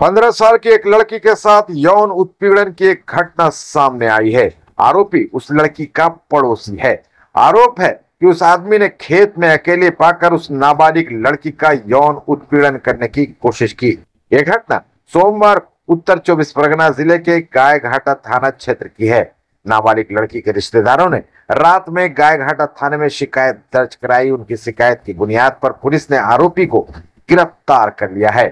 15 साल की एक लड़की के साथ यौन उत्पीड़न की एक घटना सामने आई है। आरोपी उस लड़की का पड़ोसी है। आरोप है कि उस आदमी ने खेत में अकेले पाकर उस नाबालिग लड़की का यौन उत्पीड़न करने की कोशिश की। यह घटना सोमवार उत्तर 24 परगना जिले के गायघाटा थाना क्षेत्र की है। नाबालिग लड़की के रिश्तेदारों ने रात में गायघाटा थाने में शिकायत दर्ज कराई। उनकी शिकायत की बुनियाद पर पुलिस ने आरोपी को गिरफ्तार कर लिया है।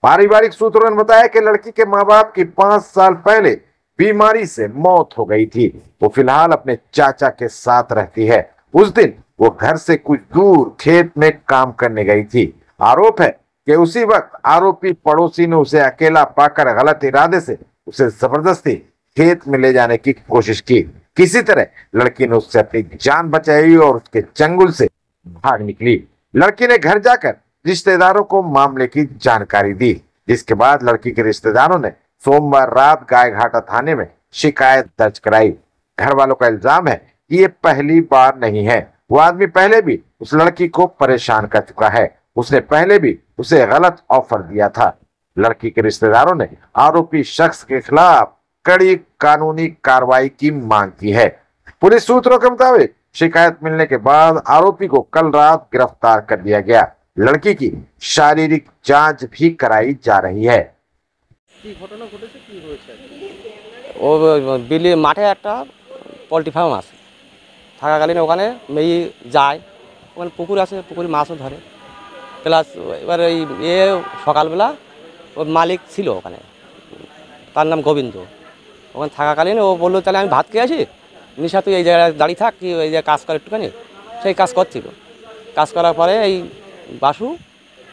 पारिवारिक सूत्रों ने बताया कि लड़की के मां बाप की 5 साल पहले बीमारी से मौत हो गई थी। वो फिलहाल अपने चाचा के साथ रहती है। उस दिन वो घर से कुछ दूर खेत में काम करने गई थी। आरोप है कि उसी वक्त आरोपी पड़ोसी ने उसे अकेला पाकर गलत इरादे से उसे जबरदस्ती खेत में ले जाने की कोशिश की। किसी तरह लड़की ने उससे अपनी जान बचाई और उसके चंगुल से भाग निकली। लड़की ने घर जाकर रिश्तेदारों को मामले की जानकारी दी, जिसके बाद लड़की के रिश्तेदारों ने सोमवार रात गायघाटा थाने में शिकायत दर्ज कराई। घर वालों का इल्जाम है कि ये पहली बार नहीं है। वो आदमी पहले भी उस लड़की को परेशान कर चुका है। उसने पहले भी उसे गलत ऑफर दिया था। लड़की के रिश्तेदारों ने आरोपी शख्स के खिलाफ कड़ी कानूनी कार्रवाई की मांग की है। पुलिस सूत्रों के मुताबिक शिकायत मिलने के बाद आरोपी को कल रात गिरफ्तार कर लिया गया। लड़की की शारीरिक जांच भी कराई जा रही है। बिल्ली माठे একটা পোল্ট্রি ফার্ম আছে, থাকাকালীন ওখানে মেয়ে যায়, ওখানে পুকুর আছে, পুকুরে মাছও ধরে। প্লাস এবার এই সকালবেলা ওর মালিক ছিল ওখানে, তার নাম গোবিন্দ। ওখানে থাকাকালীন ও বললো তাহলে আমি ভাত খেয়ে আসি, নিশা তুই এই জায়গায় দাঁড়িয়ে থাক, কি এই যে কাজ করে একটুখানি। সেই কাজ করছিল। কাজ করার পরে এই বাসু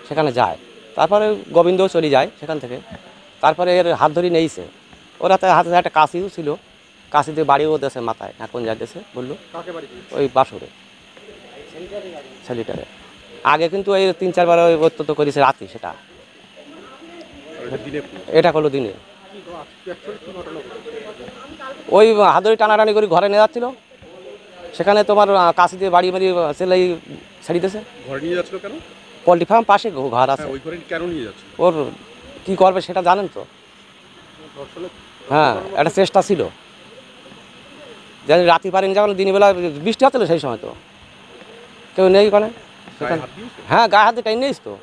সেখানে যায়, তারপরে গোবিন্দও চলে যায় সেখান থেকে। তারপরে এর হাত ধরে নিয়েছে। ওরা হাতে একটা কাশিও ছিল, কাশি দিয়ে বাড়িও দেশে মাথায় না কোন যায় দেশে বললো ওই বাসুরে ছেলেটারে। আগে কিন্তু ওই 3-4 বার ওই অত্যন্ত করেছে রাতে, সেটা এটা করলো দিনে। ওই হাত ধরে টানাটানি করে ঘরে নিয়ে যাচ্ছিল, সেখানে তোমার কাশি দিয়ে বাড়ি মারি সেলাই ছাড়ি দিয়েছে। ঘরে নিয়ে যাচ্ছিল কেন? পোল্ট্রি ফার্ম পাশে ঘর আছে। ওই ঘরে কেন নিয়ে যাচ্ছে? ওর কি করবে সেটা জানেন তো। হ্যাঁ, একটা চেষ্টা ছিল। জানি রাতে পারেন, যখন দিনের বেলা বৃষ্টি হচ্ছিল সেই সময় তো কেউ নেই ওখানে। হ্যাঁ, গায়ে হাতে টাইম নেইস তো,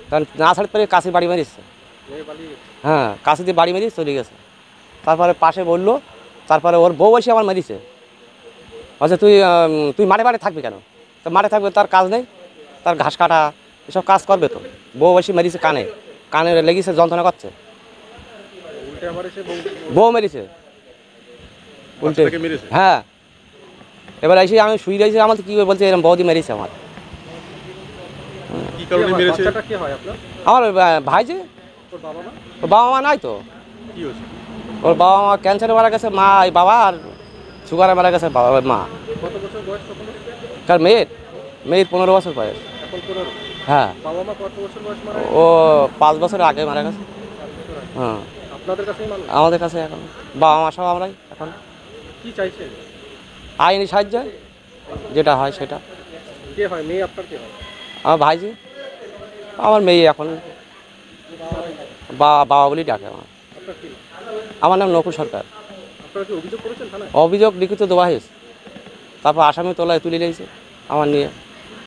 কারণ না ছাড়তে পারে কাশি বাড়ি মারিছে। হ্যাঁ, কাশি দিয়ে বাড়ি মারিয়ে চলে গেছে। তারপরে পাশে বললো, তারপরে ওর বউ এসে আমার মারিছে। আচ্ছা তুই মাঠে মাঠে থাকবি কেন? তো মাঠে থাকবে, তার কাজ নেই, তার ঘাস কাটা এসব কাজ করবে তো। বউ এসে মারিছে, কানে লেগেছে, যন্ত্রণা করছে। বউ মেরেছে উল্টে। হ্যাঁ, এবার এসে আমি শুয়ে রয়েছি, আমার কি বলছে এরকম বৌদি মেরেছে আমার। আমার ভাই যে, ওর বাবা মা নাই তো। ওর বাবা মা ক্যান্সারে মারা গেছে, মা এই বাবা, আর সুগারে মারা গেছে মা। কার মেয়ের 15 বছর বয়স। হ্যাঁ, ও 5 বছর আগে মারা গেছে। হ্যাঁ, আমাদের কাছে এখন বাবা মা সব আমরাই। এখন কি চাইছেন? আইনি সাহায্য যেটা হয় সেটা। কে হয় মেয়ে? আপনার কে হয়? আমার ভাইজি। আমার মেয়ে এখন বাবা বলেই ডাকে আমার। আমার নাম নকুল সরকার। অভিযোগ লিখিত দেওয়া হয়েছে, তারপর আসামি তোলায় তুলে নিয়েছে আমার নিয়ে।